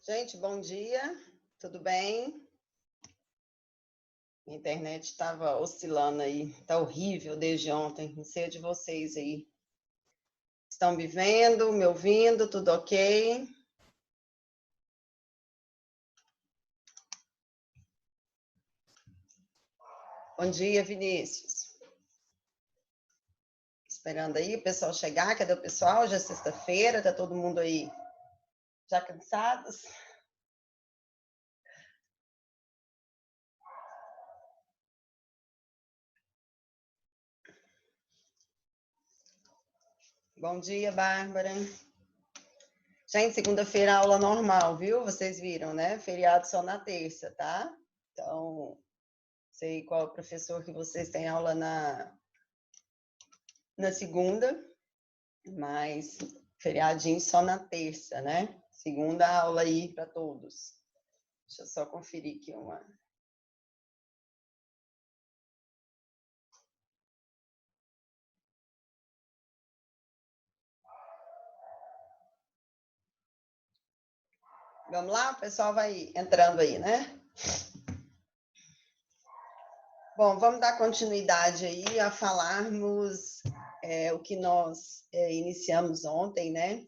Gente, bom dia, tudo bem? A internet estava oscilando aí, tá horrível desde ontem, não sei a de vocês aí. Estão me vendo, me ouvindo, tudo ok? Bom dia, Vinícius. Esperando aí o pessoal chegar, cadê o pessoal? Já é sexta-feira, tá todo mundo aí já cansados? Bom dia, Bárbara. Gente, segunda-feira aula normal, viu? Vocês viram, né? Feriado só na terça, tá? Então, sei qual professor que vocês têm aula na segunda, mas feriadinho só na terça, né? Segunda aula aí para todos. Deixa eu só conferir aqui uma. Vamos lá? O pessoal vai entrando aí, né? Bom, vamos dar continuidade aí a falarmos o que nós iniciamos ontem, né?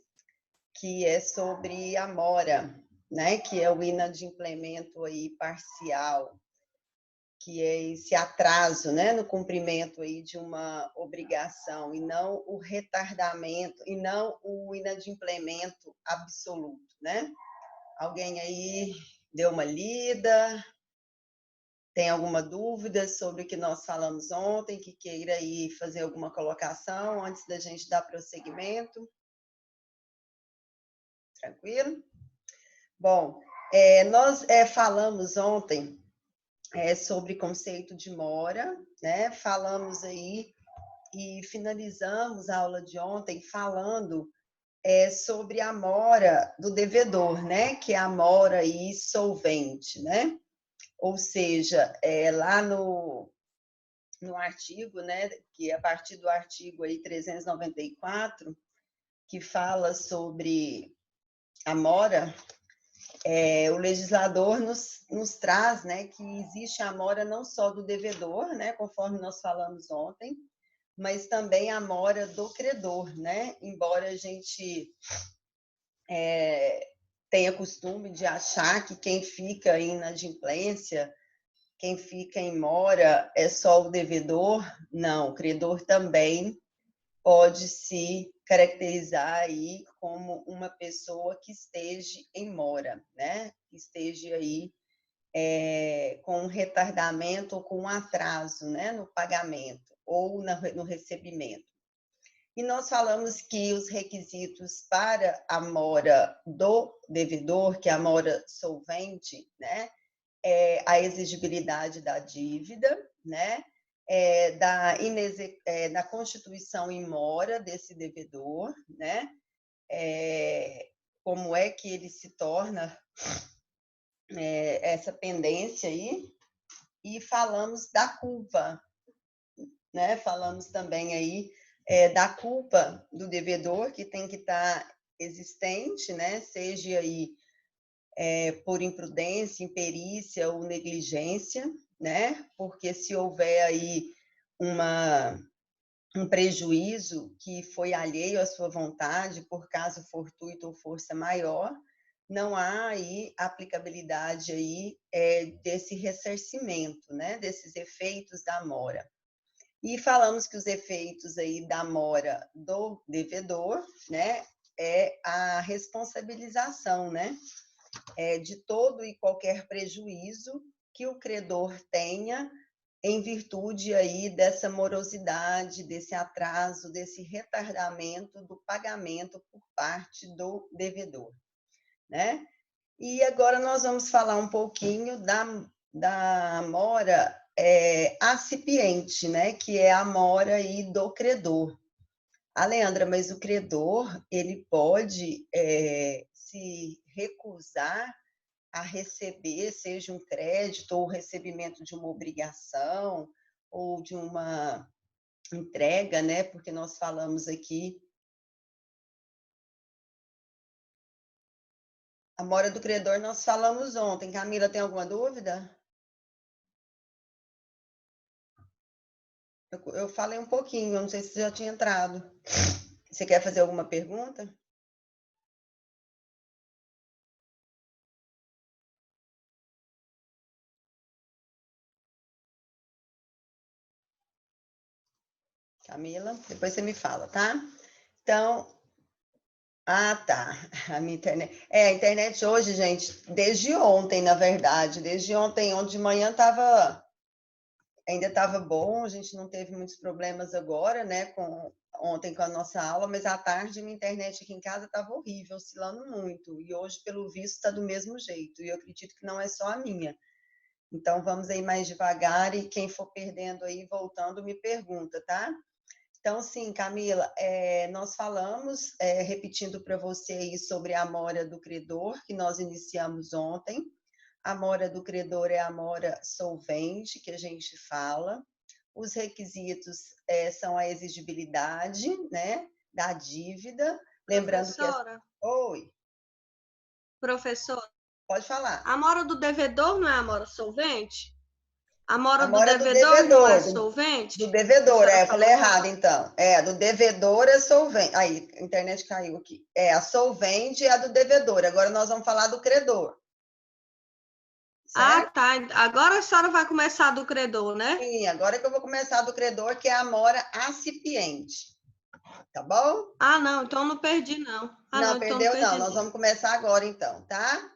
Que é sobre a mora, né? Que é o inadimplemento aí parcial, que é esse atraso, né, no cumprimento aí de uma obrigação e não o retardamento e não o inadimplemento absoluto, né? Alguém aí deu uma lida, tem alguma dúvida sobre o que nós falamos ontem, que queira aí fazer alguma colocação antes da gente dar prosseguimento? Tranquilo? Bom, nós falamos ontem sobre conceito de mora, né? Falamos aí e finalizamos a aula de ontem falando sobre a mora do devedor, né? Que é a mora aí solvente, né? Ou seja, lá no artigo, né? Que é a partir do artigo aí 394, que fala sobre a mora, o legislador nos traz, né? Que existe a mora não só do devedor, né? Conforme nós falamos ontem, mas também a mora do credor, né? Embora a gente tenha costume de achar que quem fica em inadimplência, quem fica em mora é só o devedor, não, o credor também pode se caracterizar aí como uma pessoa que esteja em mora, né? Que esteja aí com um retardamento ou com um atraso, né? No pagamento ou no recebimento. E nós falamos que os requisitos para a mora do devedor, que é a mora solvente, né, é a exigibilidade da dívida, né, da constituição em mora desse devedor, né, como é que ele se torna essa pendência aí, e falamos da culpa, né? Falamos também aí da culpa do devedor, que tem que estar existente, né? Seja aí por imprudência, imperícia ou negligência, né? Porque se houver aí uma, um prejuízo que foi alheio à sua vontade, por caso fortuito ou força maior, não há aí aplicabilidade aí desse ressarcimento, né? Desses efeitos da mora. E falamos que os efeitos aí da mora do devedor, né, é a responsabilização, né, de todo e qualquer prejuízo que o credor tenha em virtude aí dessa morosidade, desse atraso, desse retardamento do pagamento por parte do devedor, né? E agora nós vamos falar um pouquinho da mora acipiente, né? Que é a mora aí do credor. Leandra, mas o credor ele pode se recusar a receber, seja um crédito ou o recebimento de uma obrigação ou de uma entrega, né? Porque nós falamos aqui A mora do credor nós falamos ontem. Camila, tem alguma dúvida? Eu falei um pouquinho, eu não sei se você já tinha entrado. Você quer fazer alguma pergunta? Camila, depois você me fala, tá? Então, tá. A minha internet. A internet hoje, gente, desde ontem, na verdade. Desde ontem de manhã ainda estava bom, a gente não teve muitos problemas agora, né? Ontem com a nossa aula, mas à tarde minha internet aqui em casa estava horrível, oscilando muito. E hoje, pelo visto, está do mesmo jeito. E eu acredito que não é só a minha. Então, vamos aí mais devagar e quem for perdendo aí, voltando, me pergunta, tá? Então, sim, Camila, nós falamos, repetindo para você aí sobre a mora do credor, que nós iniciamos ontem. A mora do credor é a mora solvente, que a gente fala. Os requisitos são a exigibilidade, né, da dívida. Lembrando que... Professora, Oi, professora, pode falar. a mora do devedor não é a mora solvente? A A mora do mora do devedor não é devedor, do solvente? Que a devedor, senhora eu falei falou errado, ontem? então. Do devedor é solvente. Aí, a internet caiu aqui. A solvente é a do devedor. Agora nós vamos falar do credor, Ah, certo? tá. Agora a senhora vai começar do credor, né? Sim, agora que eu vou começar do credor, que é a mora acipiente. Tá bom? Ah, não, então não perdi, não. Ah, Não, não, então não perdeu não. perdi, Nós não. vamos começar agora, então, tá?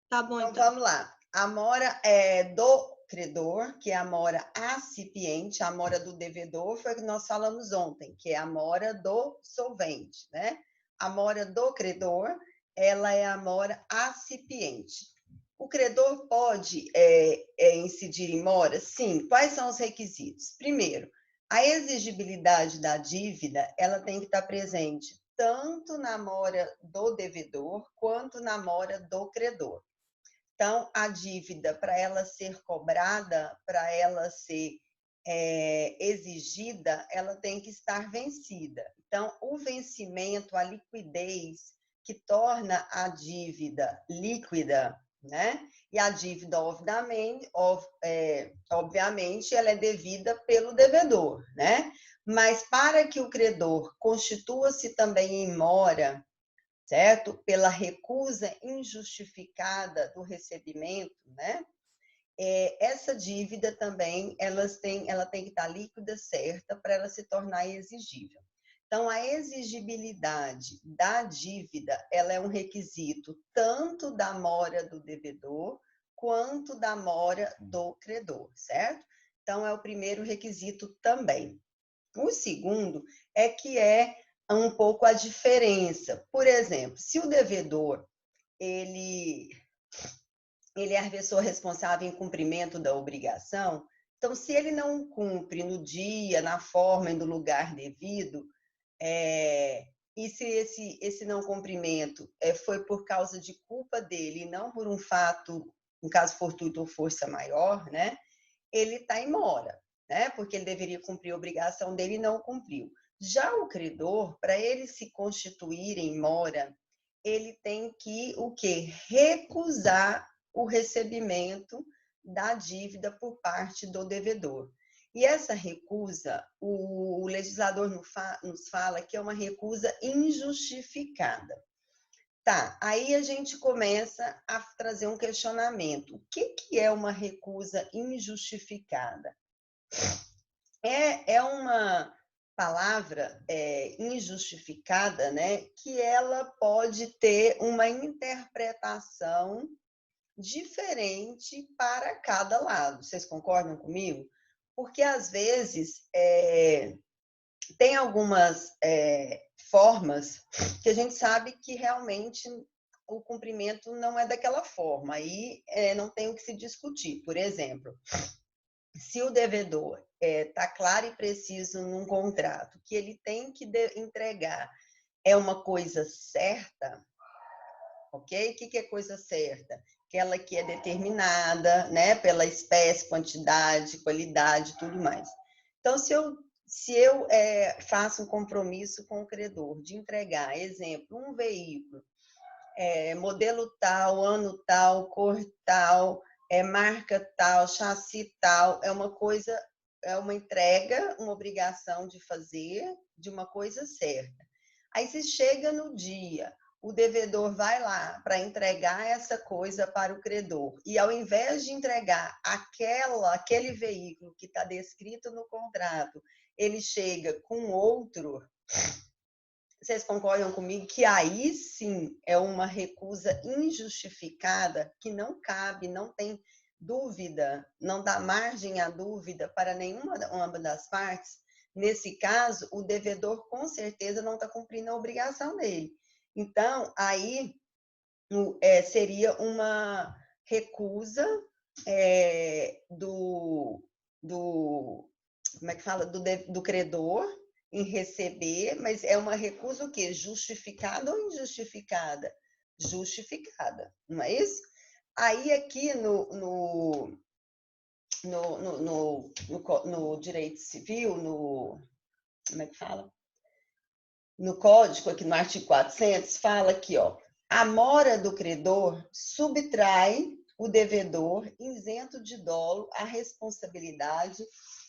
Tá bom, Então, então. vamos lá. A mora é do credor, que é a mora acipiente, a mora do devedor, foi o que nós falamos ontem, que é a mora do solvente, né? A mora do credor, ela é a mora acipiente. O credor pode incidir em mora? Sim. Quais são os requisitos? Primeiro, a exigibilidade da dívida, ela tem que estar presente tanto na mora do devedor quanto na mora do credor. Então, a dívida, para ela ser cobrada, para ela ser exigida, ela tem que estar vencida. Então, o vencimento, a liquidez, que torna a dívida líquida, né? E a dívida, obviamente, ela é devida pelo devedor, né? Mas para que o credor constitua-se também em mora, certo? Pela recusa injustificada do recebimento, né? Essa dívida também ela tem que estar líquida certa para ela se tornar exigível. Então, a exigibilidade da dívida ela é um requisito tanto da mora do devedor quanto da mora do credor, certo? Então, é o primeiro requisito também. O segundo é que é um pouco a diferença. Por exemplo, se o devedor ele, ele é a pessoa responsável em cumprimento da obrigação, então, se ele não cumpre no dia, na forma e no lugar devido, e se esse não cumprimento foi por causa de culpa dele, e não por um fato, um caso fortuito ou força maior, né? Ele está em mora, né? Porque ele deveria cumprir a obrigação dele e não cumpriu. Já o credor, para ele se constituir em mora, ele tem que o quê? Recusar o recebimento da dívida por parte do devedor. E essa recusa, o legislador nos fala que é uma recusa injustificada. Tá, aí a gente começa a trazer um questionamento. O que é uma recusa injustificada? É uma palavra injustificada, né? Que ela pode ter uma interpretação diferente para cada lado. Vocês concordam comigo? Porque às vezes tem algumas formas que a gente sabe que realmente o cumprimento não é daquela forma, aí não tem o que se discutir. Por exemplo, se o devedor está claro e preciso num contrato que ele tem que entregar uma coisa certa, ok? O que é coisa certa? Aquela que é determinada, né, pela espécie, quantidade, qualidade, tudo mais. Então, se eu faço um compromisso com o credor de entregar, exemplo, um veículo modelo tal, ano tal, cor tal, marca tal, chassi tal, é uma entrega, uma obrigação de fazer de uma coisa certa. Aí se chega no dia, o devedor vai lá para entregar essa coisa para o credor e ao invés de entregar aquele veículo que está descrito no contrato, ele chega com outro. Vocês concordam comigo que aí sim é uma recusa injustificada, que não cabe, não tem dúvida, não dá margem à dúvida para nenhuma das partes? Nesse caso, o devedor com certeza não está cumprindo a obrigação dele. Então, aí seria uma recusa como é que fala? Do credor em receber, mas é uma recusa o quê? Justificada ou injustificada? Justificada, não é isso? Aí aqui no direito civil, como é que fala? No código, aqui no artigo 400, fala aqui, ó, a mora do credor subtrai o devedor isento de dolo à responsabilidade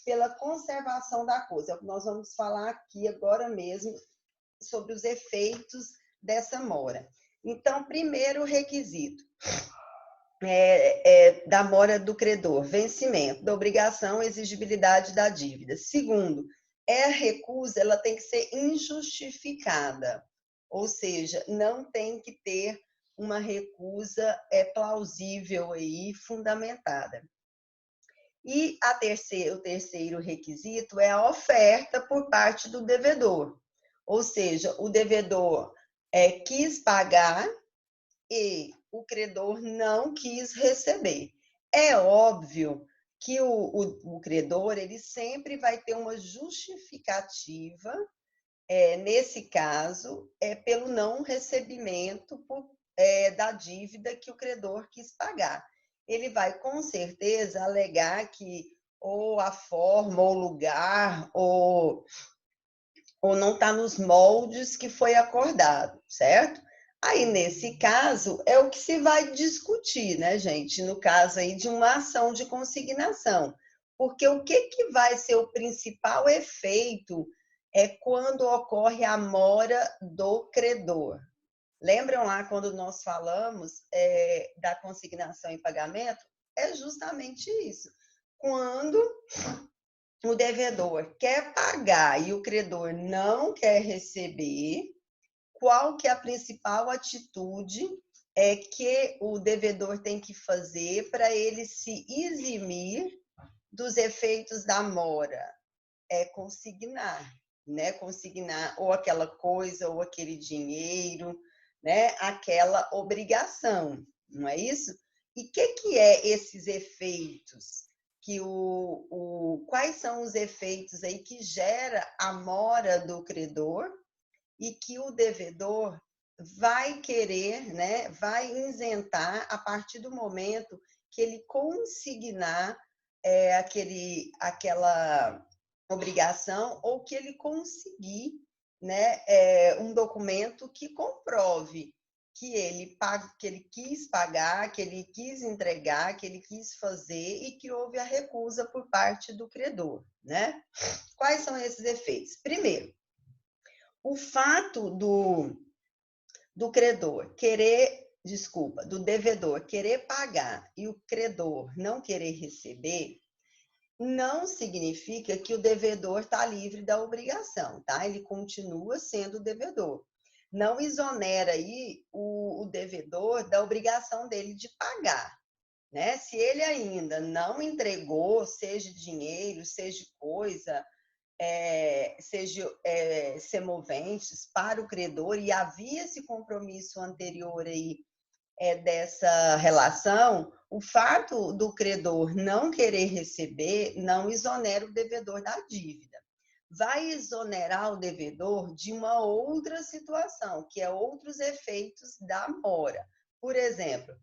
pela conservação da coisa. Nós vamos falar aqui agora mesmo sobre os efeitos dessa mora. Então, primeiro requisito da mora do credor, vencimento da obrigação, exigibilidade da dívida. Segundo, a recusa ela tem que ser injustificada, ou seja, não tem que ter uma recusa plausível aí, fundamentada. E o terceiro requisito é a oferta por parte do devedor, ou seja, o devedor quis pagar e o credor não quis receber. É óbvio que o credor ele sempre vai ter uma justificativa, nesse caso, pelo não recebimento da dívida que o credor quis pagar. Ele vai, com certeza, alegar que ou a forma, ou o lugar, ou não está nos moldes que foi acordado, certo? Aí, nesse caso, é o que se vai discutir, né, gente? No caso aí de uma ação de consignação. Porque o que vai ser o principal efeito quando ocorre a mora do credor? Lembram lá quando nós falamos da consignação em pagamento? É justamente isso. Quando o devedor quer pagar e o credor não quer receber, qual que é a principal atitude que o devedor tem que fazer para ele se eximir dos efeitos da mora? É consignar, né? Consignar ou aquela coisa, ou aquele dinheiro, né? Aquela obrigação, não é isso? E o que é esses efeitos? Quais são os efeitos aí que gera a mora do credor e que o devedor vai querer, né, vai isentar a partir do momento que ele consignar aquela obrigação ou que ele conseguir, né, um documento que comprove que ele quis pagar, que ele quis entregar, que ele quis fazer e que houve a recusa por parte do credor, né? Quais são esses efeitos? Primeiro, o fato do credor do devedor querer pagar e o credor não querer receber, não significa que o devedor está livre da obrigação, tá? Ele continua sendo devedor. Não exonera aí o devedor da obrigação dele de pagar, né? Se ele ainda não entregou, seja dinheiro, seja coisa, seja semoventes para o credor, e havia esse compromisso anterior aí dessa relação, o fato do credor não querer receber não exonera o devedor da dívida. Vai exonerar o devedor de uma outra situação, que é outros efeitos da mora. Por exemplo,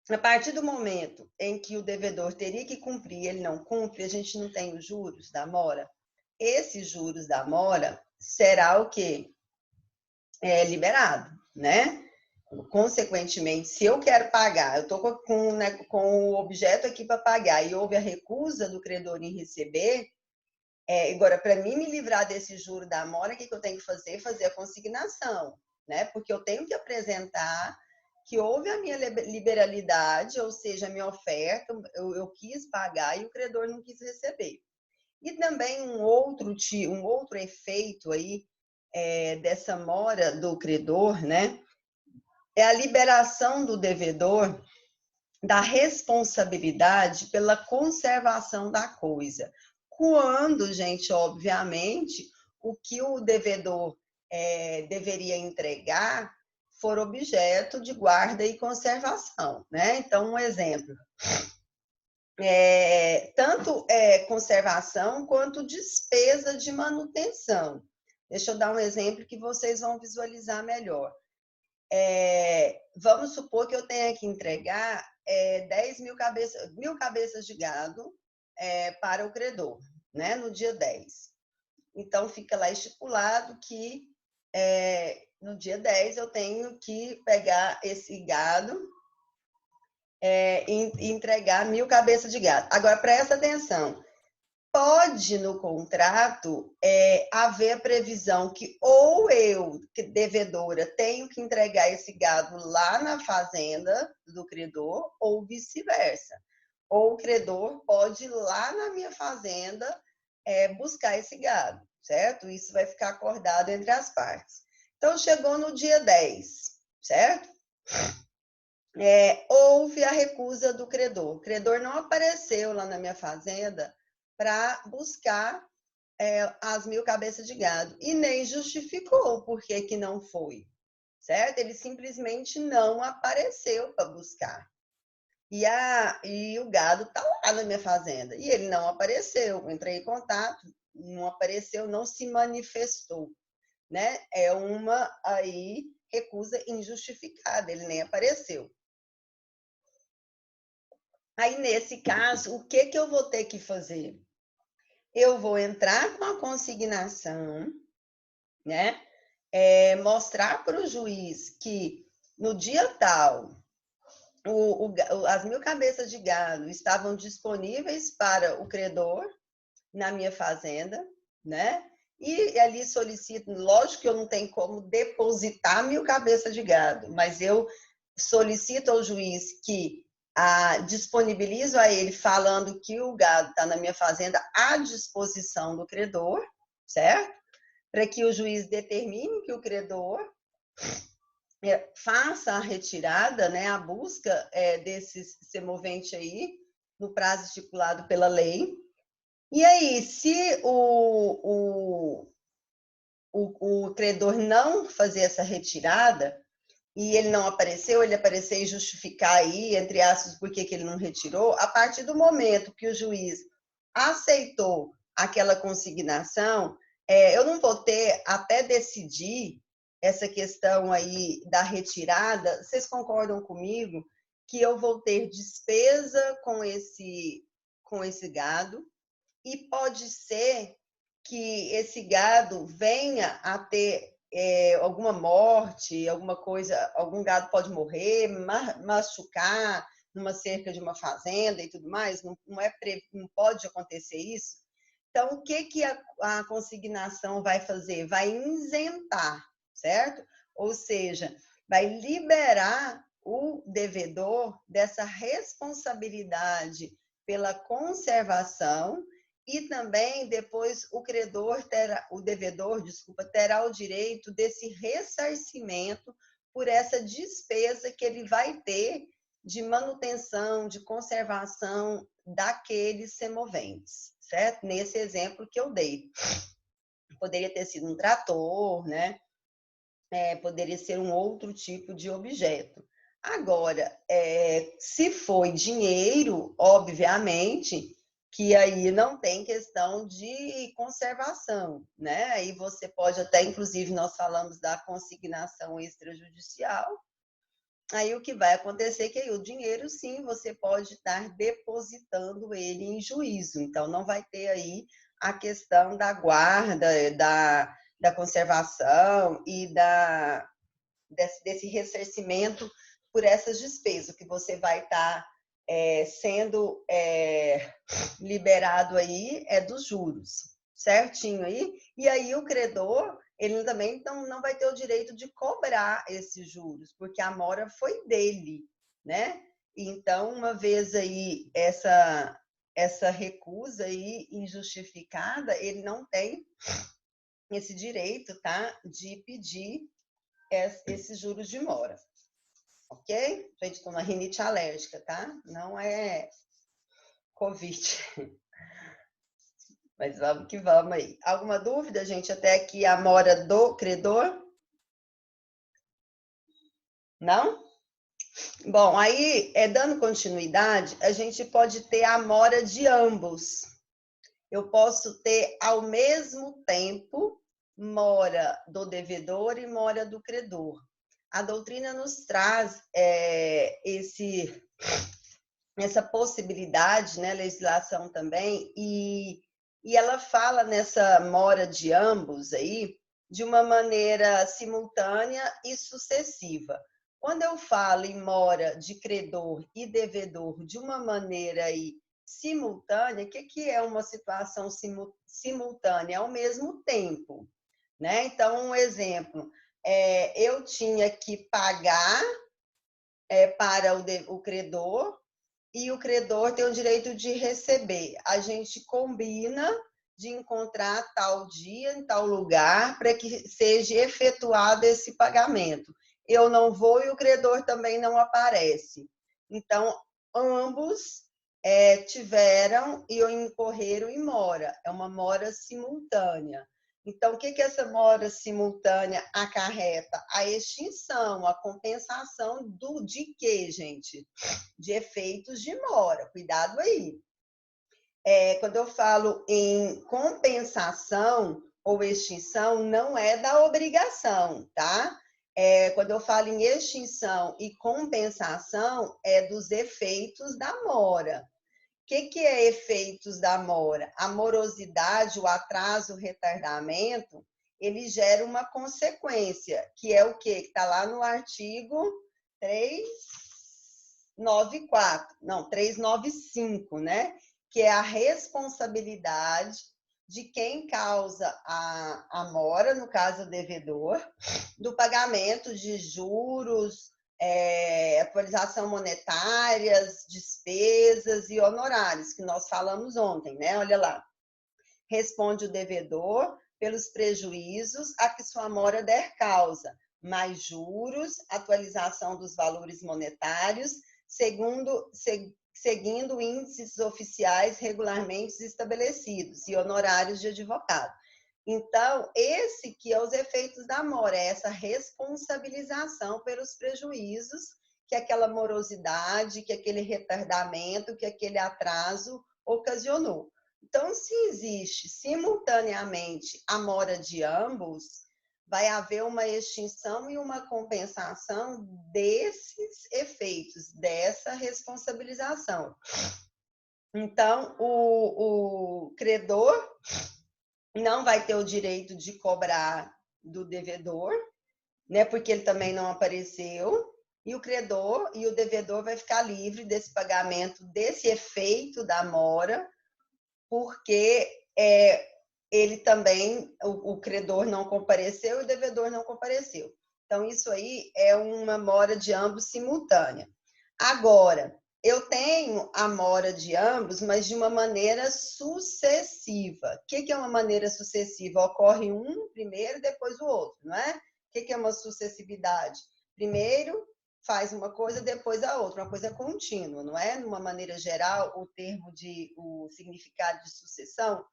a partir do momento em que o devedor teria que cumprir, ele não cumpre, a gente não tem os juros da mora. Esses juros da mora será o quê? Liberado, né? consequentemente, se eu quero pagar, eu estou com o objeto aqui para pagar e houve a recusa do credor em receber, agora, para mim me livrar desse juro da mora, o que eu tenho que fazer? Fazer a consignação, né? Porque eu tenho que apresentar que houve a minha liberalidade, ou seja, a minha oferta, eu quis pagar e o credor não quis receber. E também um outro efeito aí dessa mora do credor, né? É a liberação do devedor da responsabilidade pela conservação da coisa. Quando, gente, obviamente, o que o devedor deveria entregar for objeto de guarda e conservação, né? Então, um exemplo. Tanto conservação quanto despesa de manutenção. Deixa eu dar um exemplo que vocês vão visualizar melhor. Vamos supor que eu tenha que entregar 10.000 cabeças de gado para o credor, né, no dia 10. Então, fica lá estipulado que no dia 10 eu tenho que pegar esse gado e entregar 1.000 cabeças de gado. Agora, presta atenção. Pode, no contrato, haver a previsão que ou eu, devedora, tenho que entregar esse gado lá na fazenda do credor, ou vice-versa. Ou o credor pode ir lá na minha fazenda buscar esse gado, certo? Isso vai ficar acordado entre as partes. Então, chegou no dia 10, certo? Houve a recusa do credor. O credor não apareceu lá na minha fazenda para buscar as 1.000 cabeças de gado e nem justificou por que não foi, certo? Ele simplesmente não apareceu para buscar. E o gado está lá na minha fazenda e ele não apareceu. Eu entrei em contato, não apareceu, não se manifestou, né? É uma aí recusa injustificada, ele nem apareceu. Aí, nesse caso, o que eu vou ter que fazer? Eu vou entrar com a consignação, né? Mostrar para o juiz que no dia tal, as 1.000 cabeças de gado estavam disponíveis para o credor na minha fazenda, né? E ali solicito, lógico que eu não tenho como depositar 1.000 cabeças de gado, mas eu solicito ao juiz que disponibilizo a ele falando que o gado está na minha fazenda à disposição do credor, certo? Para que o juiz determine que o credor faça a retirada, né, a busca desse semovente aí, no prazo estipulado pela lei. E aí, se o credor não fazer essa retirada, e ele não apareceu, ele aparecer e justificar aí, entre aspas, por que ele não retirou, a partir do momento que o juiz aceitou aquela consignação, eu não vou ter até decidir essa questão aí da retirada. Vocês concordam comigo que eu vou ter despesa com esse gado e pode ser que esse gado venha a ter alguma morte, alguma coisa, algum gado pode morrer, machucar numa cerca de uma fazenda e tudo mais, não pode acontecer isso. Então, o que a consignação vai fazer? Vai isentar, certo? Ou seja, vai liberar o devedor dessa responsabilidade pela conservação. E também depois o devedor terá o direito desse ressarcimento por essa despesa que ele vai ter de manutenção, de conservação daqueles semoventes, certo? Nesse exemplo que eu dei. Poderia ter sido um trator, né? Poderia ser um outro tipo de objeto. Agora, se foi dinheiro, obviamente, que aí não tem questão de conservação, né? Aí você pode até, inclusive, nós falamos da consignação extrajudicial. Aí o que vai acontecer é que aí o dinheiro, sim, você pode estar depositando ele em juízo. Então, não vai ter aí a questão da guarda, da conservação e desse ressarcimento por essas despesas, que você vai estar sendo liberado aí dos juros, certinho aí? E aí o credor, ele também não vai ter o direito de cobrar esses juros, porque a mora foi dele, né? Então, uma vez aí essa recusa aí injustificada, ele não tem esse direito, tá? De pedir esses juros de mora. Ok? Gente, tô uma rinite alérgica, tá? Não é Covid. Mas vamos que vamos aí. Alguma dúvida, gente? Até aqui a mora do credor? Não? Bom, aí, dando continuidade, a gente pode ter a mora de ambos. Eu posso ter, ao mesmo tempo, mora do devedor e mora do credor. A doutrina nos traz essa possibilidade, né, legislação também, e ela fala nessa mora de ambos aí, de uma maneira simultânea e sucessiva. Quando eu falo em mora de credor e devedor de uma maneira aí simultânea, o que é uma situação simultânea? Ao mesmo tempo, né? Então, um exemplo, eu tinha que pagar para o credor, e o credor tem o direito de receber. A gente combina de encontrar tal dia, em tal lugar, para que seja efetuado esse pagamento. Eu não vou e o credor também não aparece. Então, ambos tiveram e incorreram em mora. É uma mora simultânea. Então, o que essa mora simultânea acarreta? A extinção, a compensação de quê, gente? De efeitos de mora. Cuidado aí. Quando eu falo em compensação ou extinção, não é da obrigação, tá? Quando eu falo em extinção e compensação, é dos efeitos da mora. O que é efeitos da mora? A morosidade, o atraso, o retardamento, ele gera uma consequência, que é o quê? Que está lá no artigo 395, né? Que é a responsabilidade de quem causa a mora, no caso o devedor, do pagamento de juros, atualização monetárias, despesas e honorários, que nós falamos ontem, né? Olha lá. Responde o devedor pelos prejuízos a que sua mora der causa, mais juros, atualização dos valores monetários, seguindo índices oficiais regularmente estabelecidos e honorários de advogado. Então, esse que é os efeitos da mora, é essa responsabilização pelos prejuízos que aquela morosidade, que aquele retardamento, que aquele atraso ocasionou. Então, se existe simultaneamente a mora de ambos, vai haver uma extinção e uma compensação desses efeitos, dessa responsabilização. Então, o credor não vai ter o direito de cobrar do devedor, né, porque ele também não apareceu, e o credor e o devedor vai ficar livre desse pagamento, desse efeito da mora, porque ele também, o credor não compareceu e o devedor não compareceu. Então, isso aí é uma mora de ambos simultânea. Agora, eu tenho a mora de ambos, mas de uma maneira sucessiva. O que é uma maneira sucessiva? Ocorre um primeiro, depois o outro, não é? O que é uma sucessividade? Primeiro faz uma coisa, depois a outra, uma coisa contínua, não é? Numa maneira geral, o significado de sucessão.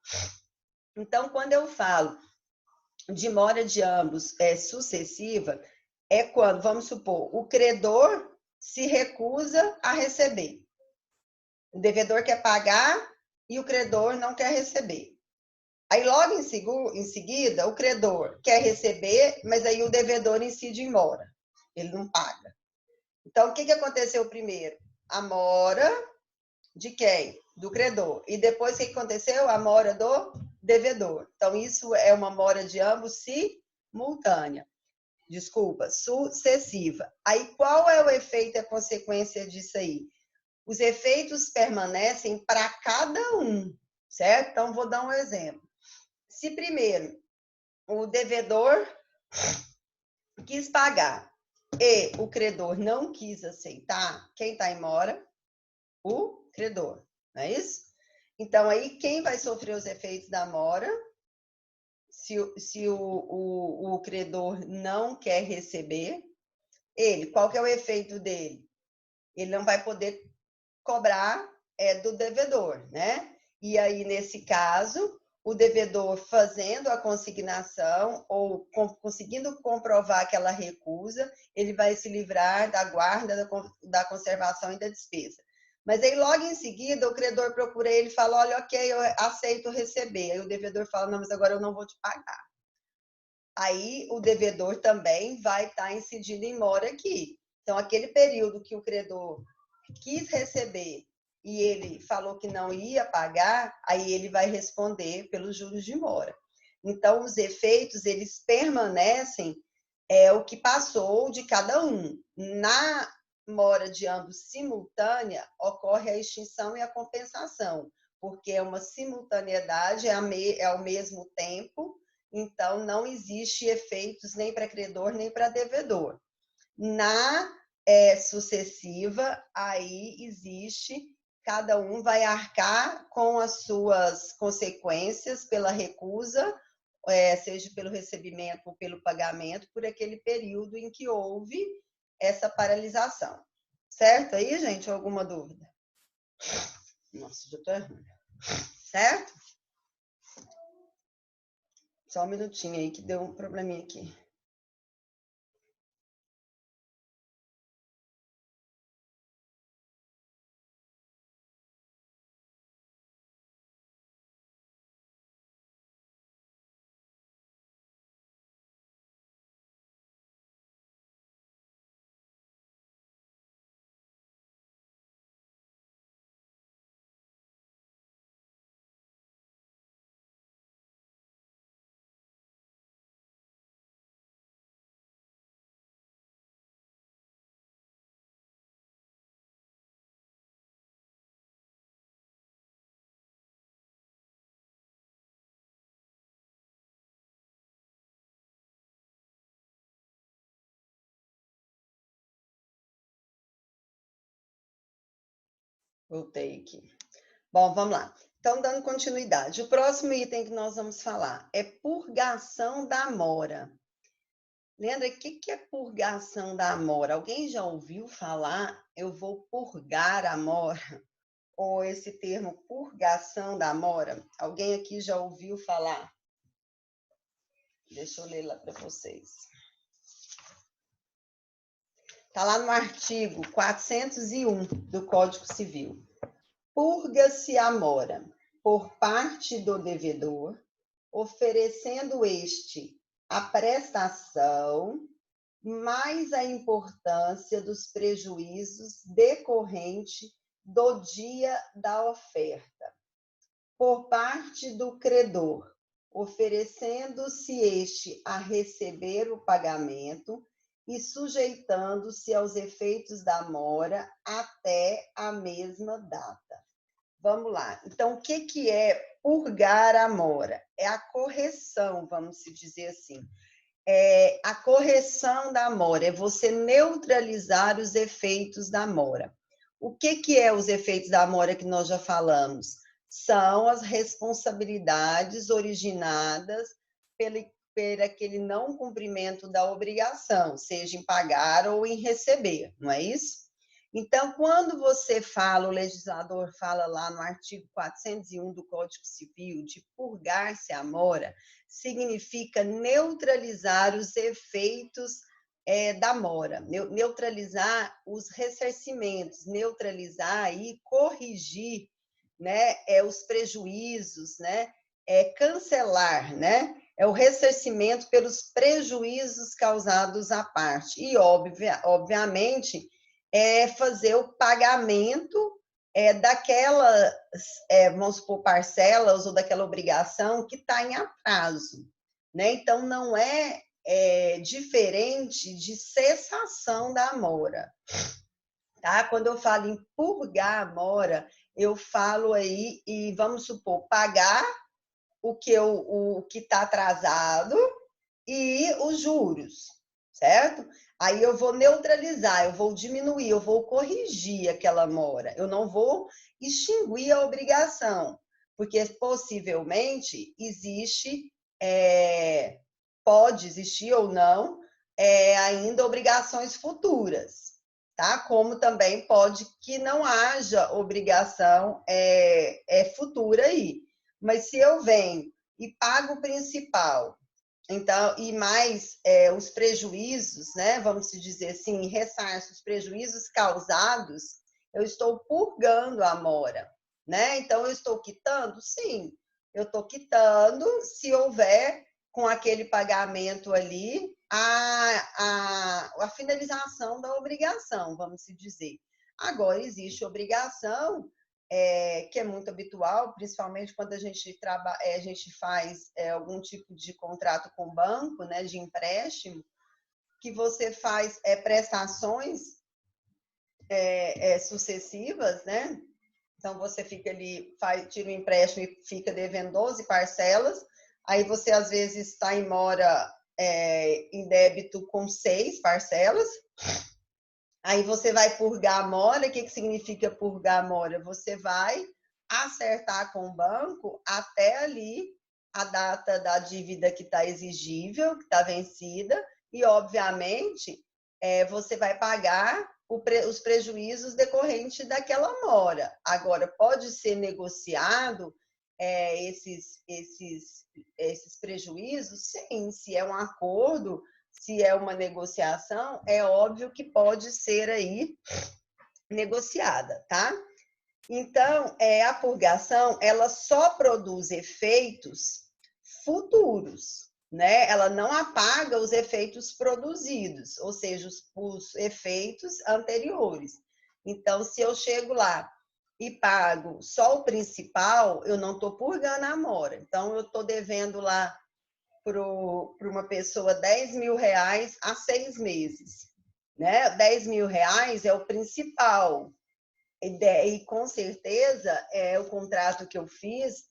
Então, quando eu falo de mora de ambos sucessiva, é quando, vamos supor, o credor se recusa a receber. O devedor quer pagar e o credor não quer receber. Aí, logo em seguida, o credor quer receber, mas aí o devedor incide em mora. Ele não paga. Então, o que aconteceu primeiro? A mora de quem? Do credor. E depois, o que aconteceu? A mora do devedor. Então, isso é uma mora de ambos simultânea. Desculpa, sucessiva. Aí, qual é o efeito e a consequência disso aí? Os efeitos permanecem para cada um, certo? Então, vou dar um exemplo. Se primeiro o devedor quis pagar e o credor não quis aceitar, quem está em mora? O credor, não é isso? Então, aí, quem vai sofrer os efeitos da mora? Se o credor não quer receber, ele, qual que é o efeito dele? Ele não vai poder cobrar do devedor, né? E aí, nesse caso, o devedor fazendo a consignação ou conseguindo comprovar aquela recusa, ele vai se livrar da guarda, da conservação e da despesa. Mas aí, logo em seguida, o credor procura ele e fala, olha, ok, eu aceito receber. Aí o devedor fala, não, mas agora eu não vou te pagar. Aí o devedor também vai estar incidindo em mora aqui. Então, aquele período que o credor quis receber e ele falou que não ia pagar, aí ele vai responder pelos juros de mora. Então, os efeitos, eles permanecem o que passou de cada um. Na mora de ambos simultânea, ocorre a extinção e a compensação, porque é uma simultaneidade, é ao mesmo tempo, então não existe efeitos nem para credor nem para devedor. Na sucessiva, aí existe, cada um vai arcar com as suas consequências pela recusa, seja pelo recebimento ou pelo pagamento, por aquele período em que houve essa paralisação. Certo aí, gente? Alguma dúvida? Nossa, já estou errando. Certo? Só um minutinho aí que deu um probleminha aqui. Voltei aqui. Bom, vamos lá. Então, dando continuidade. O próximo item que nós vamos falar é purgação da mora. Lembra, o que é purgação da mora? Alguém já ouviu falar, eu vou purgar a mora? Ou esse termo purgação da mora? Alguém aqui já ouviu falar? Deixa eu ler lá para vocês. Está lá no artigo 401 do Código Civil. Purga-se a mora por parte do devedor, oferecendo este a prestação, mais a importância dos prejuízos decorrente do dia da oferta. Por parte do credor, oferecendo-se este a receber o pagamento e sujeitando-se aos efeitos da mora até a mesma data. Vamos lá. Então, o que é purgar a mora? É a correção, vamos dizer assim. A correção da mora, é você neutralizar os efeitos da mora. O que é os efeitos da mora que nós já falamos? São as responsabilidades originadas por aquele não cumprimento da obrigação, seja em pagar ou em receber, não é isso? Então, quando você fala, o legislador fala lá no artigo 401 do Código Civil de purgar-se a mora, significa neutralizar os efeitos da mora, neutralizar os ressarcimentos, neutralizar e corrigir, né, os prejuízos, né, cancelar, né, é o ressarcimento pelos prejuízos causados à parte. E, obviamente, fazer o pagamento daquelas, vamos supor, parcelas ou daquela obrigação que está em atraso, né? Então, não é diferente de cessação da mora. Tá? Quando eu falo em purgar a mora, eu falo aí, e vamos supor, pagar o que está atrasado e os juros, certo? Aí eu vou neutralizar, eu vou diminuir, eu vou corrigir aquela mora. Eu não vou extinguir a obrigação, porque possivelmente pode existir ou não, ainda obrigações futuras, tá? Como também pode que não haja obrigação futura aí. Mas se eu venho e pago o principal, então, e mais os prejuízos, né? Vamos dizer assim, ressarço os prejuízos causados, eu estou purgando a mora, né? Então, eu estou quitando? Sim, eu estou quitando se houver com aquele pagamento ali a finalização da obrigação, vamos dizer. Agora, existe obrigação que é muito habitual, principalmente quando a gente faz algum tipo de contrato com o banco, né, de empréstimo, que você faz prestações sucessivas, né? Então, você fica ali, tira o empréstimo e fica devendo 12 parcelas, aí você, às vezes, está em mora em débito com 6 parcelas, aí você vai purgar a mora. O que significa purgar a mora? Você vai acertar com o banco até ali a data da dívida que está exigível, que está vencida, e, obviamente, você vai pagar os prejuízos decorrentes daquela mora. Agora, pode ser negociado esses prejuízos? Sim, se é um acordo, se é uma negociação, é óbvio que pode ser aí negociada, tá? Então, a purgação, ela só produz efeitos futuros, né? Ela não apaga os efeitos produzidos, ou seja, os efeitos anteriores. Então, se eu chego lá e pago só o principal, eu não estou purgando a mora. Então, eu estou devendo lá para uma pessoa 10 mil reais há 6 meses, né? 10 mil reais é o principal. E com certeza o contrato que eu fiz,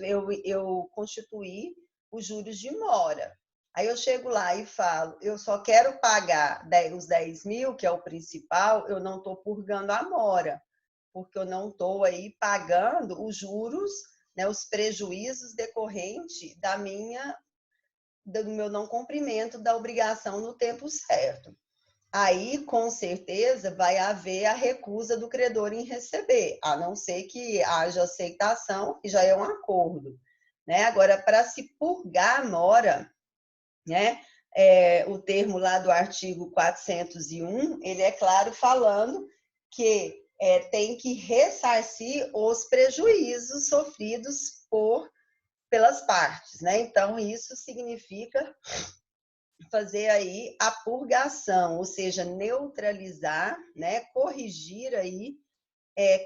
eu constituí os juros de mora. Aí eu chego lá e falo, eu só quero pagar os 10 mil, que é o principal, eu não estou purgando a mora, porque eu não estou aí pagando os juros, né, os prejuízos decorrentes do meu não cumprimento da obrigação no tempo certo. Aí, com certeza, vai haver a recusa do credor em receber, a não ser que haja aceitação, que já é um acordo, né? Agora, para se purgar a mora, né? O termo lá do artigo 401, ele é claro falando que tem que ressarcir os prejuízos sofridos pelas partes, né? Então, isso significa fazer aí a purgação, ou seja, neutralizar, né, corrigir aí,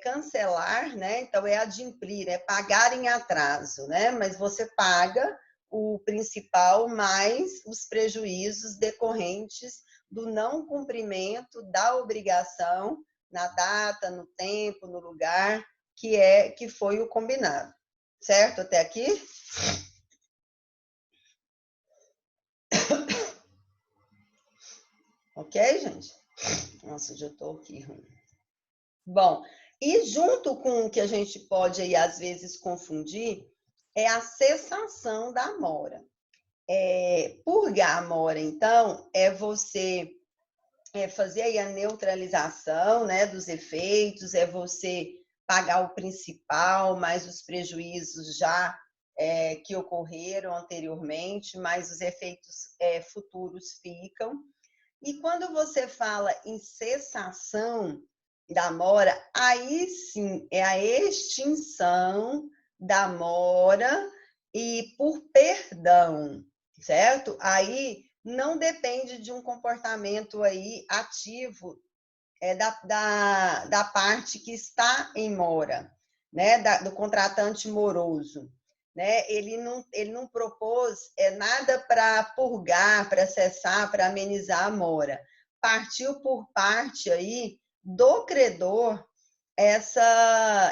cancelar, né? Então é adimplir, é pagar em atraso, né? Mas você paga o principal mais os prejuízos decorrentes do não cumprimento da obrigação na data, no tempo, no lugar que foi o combinado. Certo até aqui? Ok, gente? Nossa, já estou aqui ruim. Bom, e junto com o que a gente pode aí às vezes confundir é a cessação da mora. Purgar a mora, então, é você fazer aí a neutralização, né, dos efeitos, é você pagar o principal, mais os prejuízos já que ocorreram anteriormente, mas os efeitos futuros ficam. E quando você fala em cessação da mora, aí sim é a extinção da mora e por perdão, certo? Aí não depende de um comportamento aí ativo da parte que está em mora, né? Do contratante moroso. né? Ele não propôs nada para purgar, para cessar, para amenizar a mora. Partiu por parte aí do credor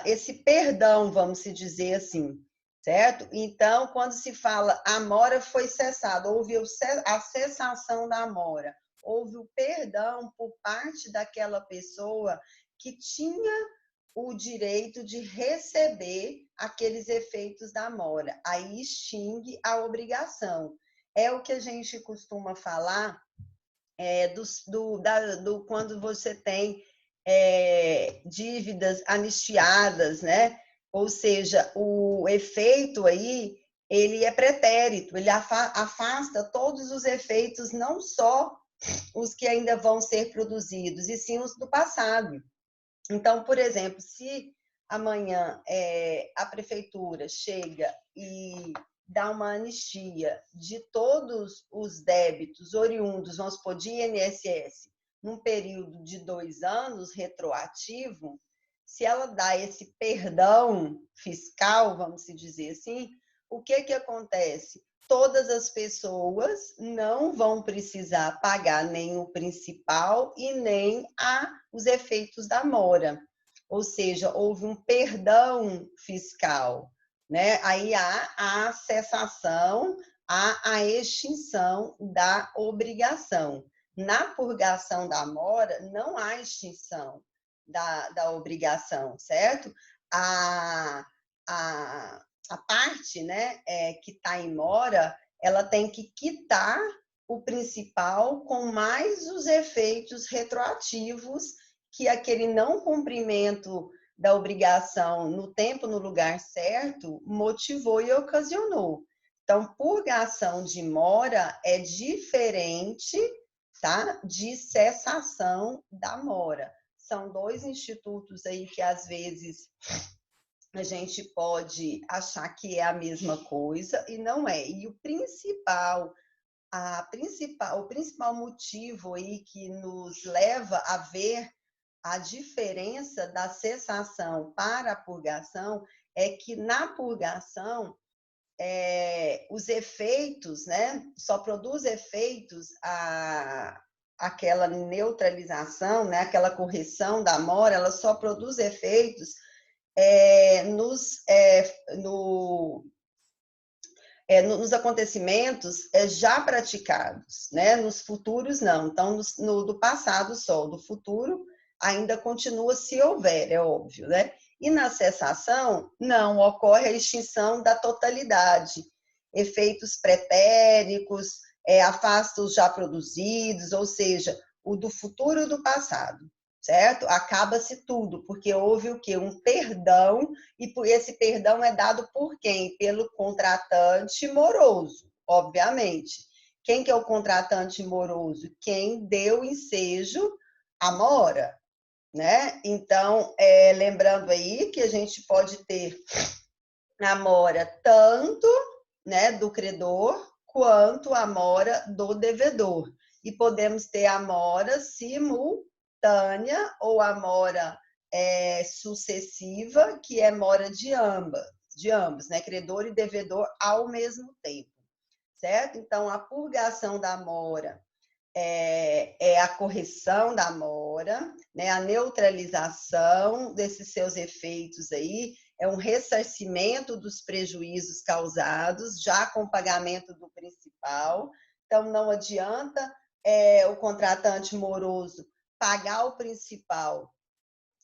esse perdão, vamos se dizer assim, certo? Então, quando se fala a mora foi cessada, houve a cessação da mora, houve o perdão por parte daquela pessoa que tinha o direito de receber aqueles efeitos da mora. Aí extingue a obrigação. É o que a gente costuma falar quando você tem dívidas anistiadas, né? Ou seja, o efeito aí, ele é pretérito, ele afasta todos os efeitos, não só os que ainda vão ser produzidos, e sim os do passado. Então, por exemplo, se amanhã a prefeitura chega e dá uma anistia de todos os débitos oriundos, vamos supor, de INSS, num período de 2 anos, retroativo, se ela dá esse perdão fiscal, vamos dizer assim, o que acontece? Todas as pessoas não vão precisar pagar nem o principal e nem os efeitos da mora. Ou seja, houve um perdão fiscal, né? Aí há a cessação, há a extinção da obrigação. Na purgação da mora, não há extinção da obrigação, certo? A parte, né, que está em mora, ela tem que quitar o principal com mais os efeitos retroativos que aquele não cumprimento da obrigação no tempo, no lugar certo, motivou e ocasionou. Então, purgação de mora é diferente, tá, de cessação da mora. São 2 institutos aí que às vezes a gente pode achar que é a mesma coisa e não é. E o principal motivo aí que nos leva a ver a diferença da cessação para a purgação é que na purgação os efeitos, né, só produz efeitos aquela neutralização, né, aquela correção da mora, ela só produz efeitos nos acontecimentos já praticados, né? Nos futuros não. Então, do passado só, do futuro ainda continua se houver, é óbvio, né? E na cessação, não, ocorre a extinção da totalidade. Efeitos pretéricos, afasta os já produzidos, ou seja, o do futuro e do passado, certo? Acaba-se tudo, porque houve o quê? Um perdão, e esse perdão é dado por quem? Pelo contratante moroso, obviamente. Quem que é o contratante moroso? Quem deu ensejo à mora, né? Então, lembrando aí que a gente pode ter a mora tanto, né, do credor, quanto a mora do devedor. E podemos ter a mora simultânea ou a mora sucessiva, que é mora de ambos, né, credor e devedor ao mesmo tempo, certo? Então, a purgação da mora é a correção da mora, né, a neutralização desses seus efeitos aí, é um ressarcimento dos prejuízos causados, já com pagamento do principal. Então, não adianta o contratante moroso pagar o principal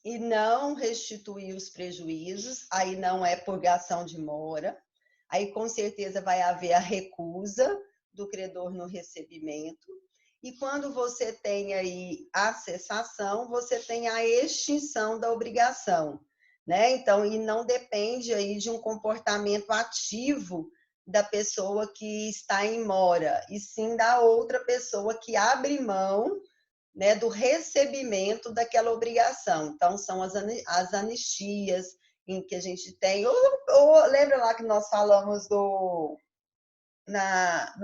e não restituir os prejuízos, aí não é purgação de mora, aí com certeza vai haver a recusa do credor no recebimento. E quando você tem aí a cessação, você tem a extinção da obrigação, né? Então, e não depende aí de um comportamento ativo da pessoa que está em mora, e sim da outra pessoa que abre mão, né, do recebimento daquela obrigação. Então, são as anistias em que a gente tem. Lembra lá que nós falamos no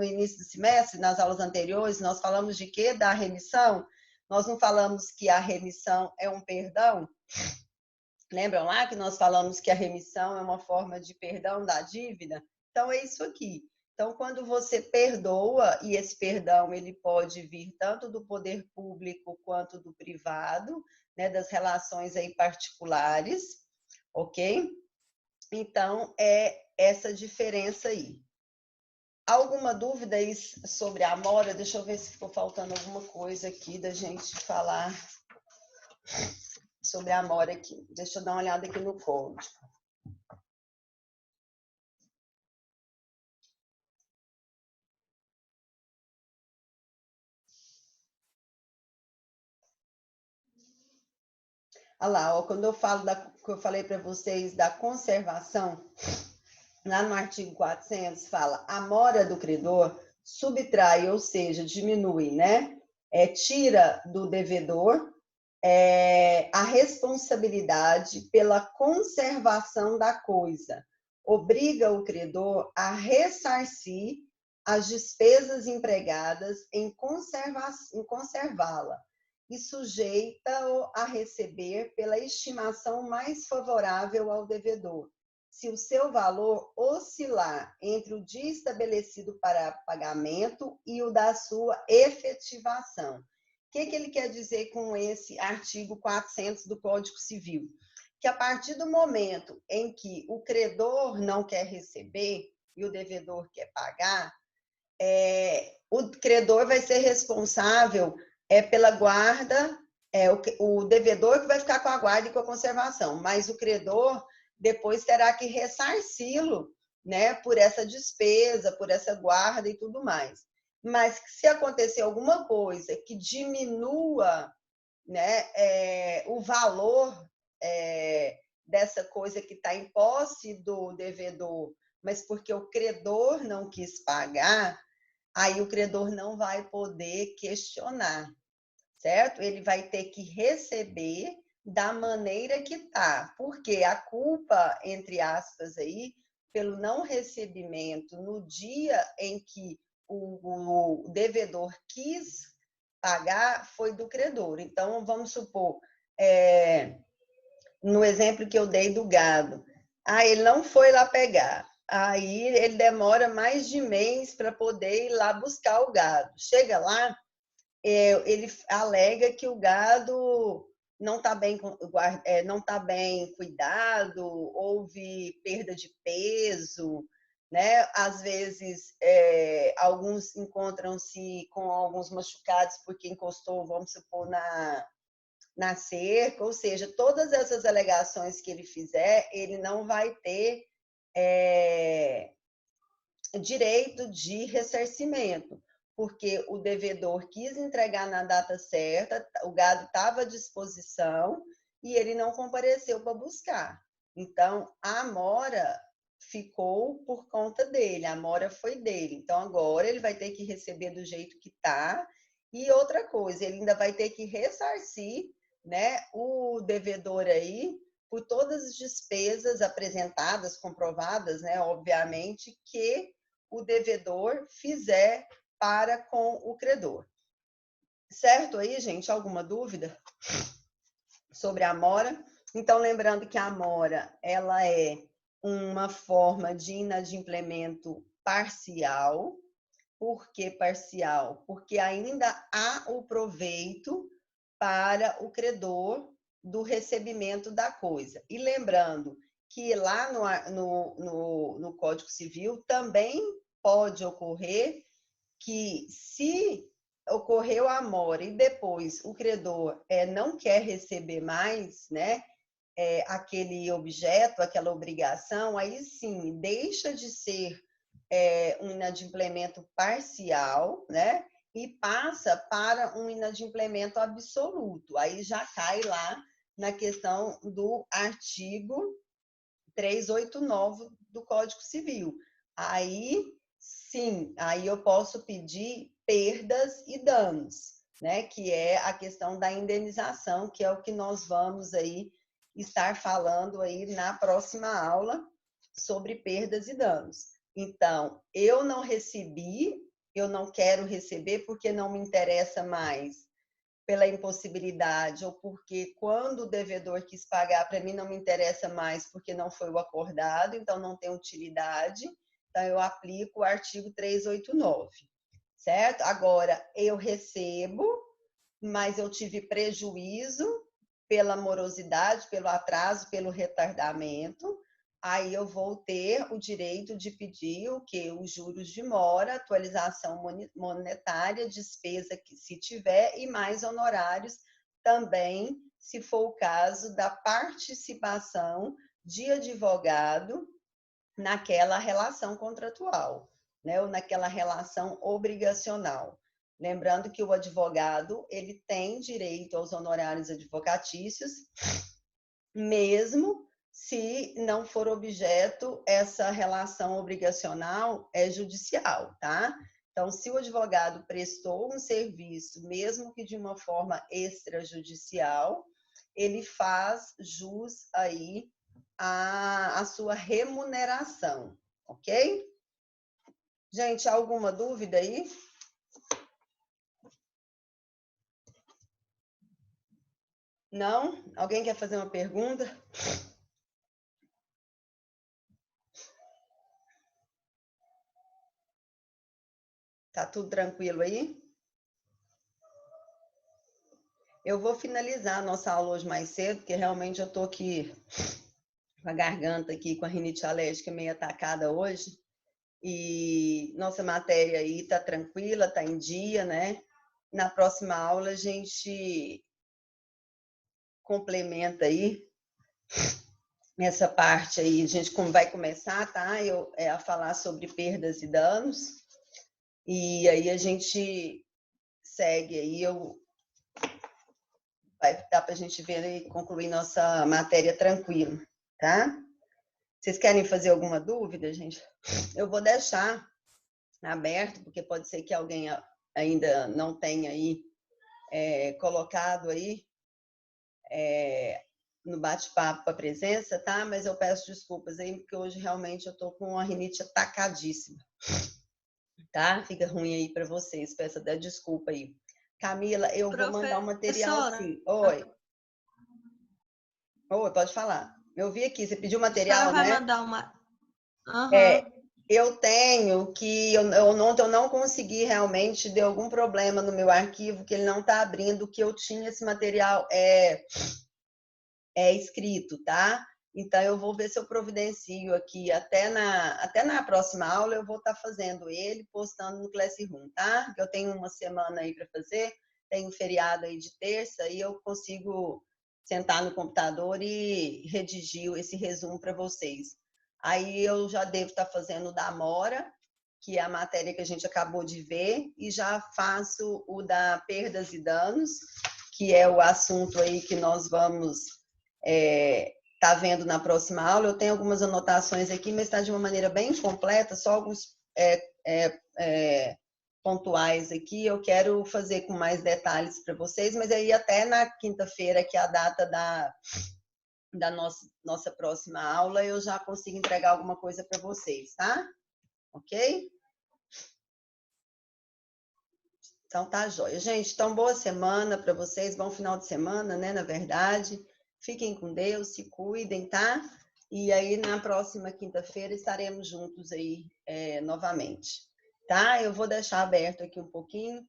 início do semestre, nas aulas anteriores, nós falamos de quê? Da remissão? Nós não falamos que a remissão é um perdão? Lembram lá que nós falamos que a remissão é uma forma de perdão da dívida? Então, é isso aqui. Então, quando você perdoa, e esse perdão ele pode vir tanto do poder público quanto do privado, né, das relações aí particulares, ok? Então, é essa diferença aí. Alguma dúvida aí sobre a Amora? Deixa eu ver se ficou faltando alguma coisa aqui da gente falar sobre a Amora aqui. Deixa eu dar uma olhada aqui no código. Olha lá, ó, quando eu falo que eu falei para vocês da conservação, lá no artigo 400 fala: a mora do credor subtrai, ou seja, diminui, né? Tira do devedor a responsabilidade pela conservação da coisa, obriga o credor a ressarcir as despesas empregadas em conservá-la e sujeita-o a receber pela estimação mais favorável ao devedor, se o seu valor oscilar entre o dia estabelecido para pagamento e o da sua efetivação. O que ele quer dizer com esse artigo 400 do Código Civil? Que a partir do momento em que o credor não quer receber e o devedor quer pagar, o credor vai ser responsável pela guarda, o devedor que vai ficar com a guarda e com a conservação, mas o credor depois terá que ressarci-lo, né, por essa despesa, por essa guarda e tudo mais. Mas se acontecer alguma coisa que diminua, né, o valor dessa coisa que está em posse do devedor, mas porque o credor não quis pagar, aí o credor não vai poder questionar, certo? Ele vai ter que receber da maneira que está, porque a culpa, entre aspas, aí, pelo não recebimento no dia em que o devedor quis pagar foi do credor. Então, vamos supor, no exemplo que eu dei do gado, ele não foi lá pegar. Aí ele demora mais de mês para poder ir lá buscar o gado. Chega lá, ele alega que o gado não está bem, não tá bem cuidado, houve perda de peso, né? Às vezes, alguns encontram-se com alguns machucados porque encostou, vamos supor, na cerca, ou seja, todas essas alegações que ele fizer, ele não vai ter direito de ressarcimento, porque o devedor quis entregar na data certa, o gado estava à disposição e ele não compareceu para buscar. Então, a amora ficou por conta dele, a amora foi dele. Então, agora ele vai ter que receber do jeito que está. E outra coisa, ele ainda vai ter que ressarcir, né, o devedor aí por todas as despesas apresentadas, comprovadas, né, obviamente, que o devedor fizer para com o credor. Certo aí, gente? Alguma dúvida sobre a mora? Então, lembrando que a mora, ela é uma forma de inadimplemento parcial. Por que parcial? Porque ainda há o proveito para o credor do recebimento da coisa. E lembrando que lá no Código Civil também pode ocorrer que, se ocorreu a mora e depois o credor não quer receber mais, né, aquele objeto, aquela obrigação, aí sim deixa de ser um inadimplemento parcial, né, e passa para um inadimplemento absoluto. Aí já cai lá na questão do artigo 389 do Código Civil. Aí, sim, aí eu posso pedir perdas e danos, né? Que é a questão da indenização, que é o que nós vamos aí estar falando aí na próxima aula sobre perdas e danos. Então, eu não recebi, eu não quero receber porque não me interessa mais pela impossibilidade, ou porque quando o devedor quis pagar, para mim não me interessa mais porque não foi o acordado, então não tem utilidade, então eu aplico o artigo 389, certo? Agora, eu recebo, mas eu tive prejuízo pela morosidade, pelo atraso, pelo retardamento, aí eu vou ter o direito de pedir o quê? Os juros de mora, atualização monetária, despesa que se tiver e mais honorários também, se for o caso da participação de advogado naquela relação contratual, né? Ou naquela relação obrigacional. Lembrando que o advogado, ele tem direito aos honorários advocatícios, mesmo se não for objeto essa relação obrigacional judicial, tá? Então, se o advogado prestou um serviço, mesmo que de uma forma extrajudicial, ele faz jus aí à sua remuneração, ok? Gente, alguma dúvida aí? Não? Alguém quer fazer uma pergunta? Tá tudo tranquilo aí? Eu vou finalizar a nossa aula hoje mais cedo, porque realmente eu tô aqui com a garganta aqui, com a rinite alérgica meio atacada hoje. E nossa matéria aí tá tranquila, tá em dia, né? Na próxima aula a gente complementa aí essa parte aí, a gente vai começar, tá? A falar sobre perdas e danos. E aí a gente segue aí, vai dar para a gente ver e concluir nossa matéria tranquilo, tá? Vocês querem fazer alguma dúvida, gente? Eu vou deixar aberto, porque pode ser que alguém ainda não tenha aí colocado aí no bate-papo a presença, tá? Mas eu peço desculpas aí, porque hoje realmente eu tô com a rinite atacadíssima, tá? Fica ruim aí para vocês, peço até desculpa aí. Camila, eu vou mandar o material sim. Oi. Oi, pode falar. Eu vi aqui, você pediu material, vai né? mandar uma... Eu tenho que ontem eu não consegui realmente, deu algum problema no meu arquivo que ele não está abrindo, que eu tinha esse material escrito, tá? Então eu vou ver se eu providencio aqui até na próxima aula eu vou estar fazendo ele, postando no Classroom, tá? Eu tenho uma semana aí para fazer, tenho feriado aí de terça e eu consigo sentar no computador e redigir esse resumo para vocês. Aí eu já devo estar fazendo o da Amora, que é a matéria que a gente acabou de ver, e já faço o da perdas e danos, que é o assunto aí que nós vamos tá vendo na próxima aula. Eu tenho algumas anotações aqui, mas está de uma maneira bem completa, só alguns pontuais aqui. Eu quero fazer com mais detalhes para vocês, mas aí até na quinta-feira, que é a data da nossa próxima aula, eu já consigo entregar alguma coisa para vocês, tá? Ok? Então tá jóia. Gente, então boa semana para vocês, bom final de semana, né, na verdade. Fiquem com Deus, se cuidem, tá? E aí na próxima quinta-feira estaremos juntos aí novamente, tá? Eu vou deixar aberto aqui um pouquinho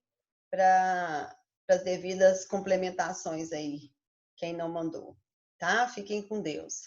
para as devidas complementações aí, quem não mandou, tá? Fiquem com Deus.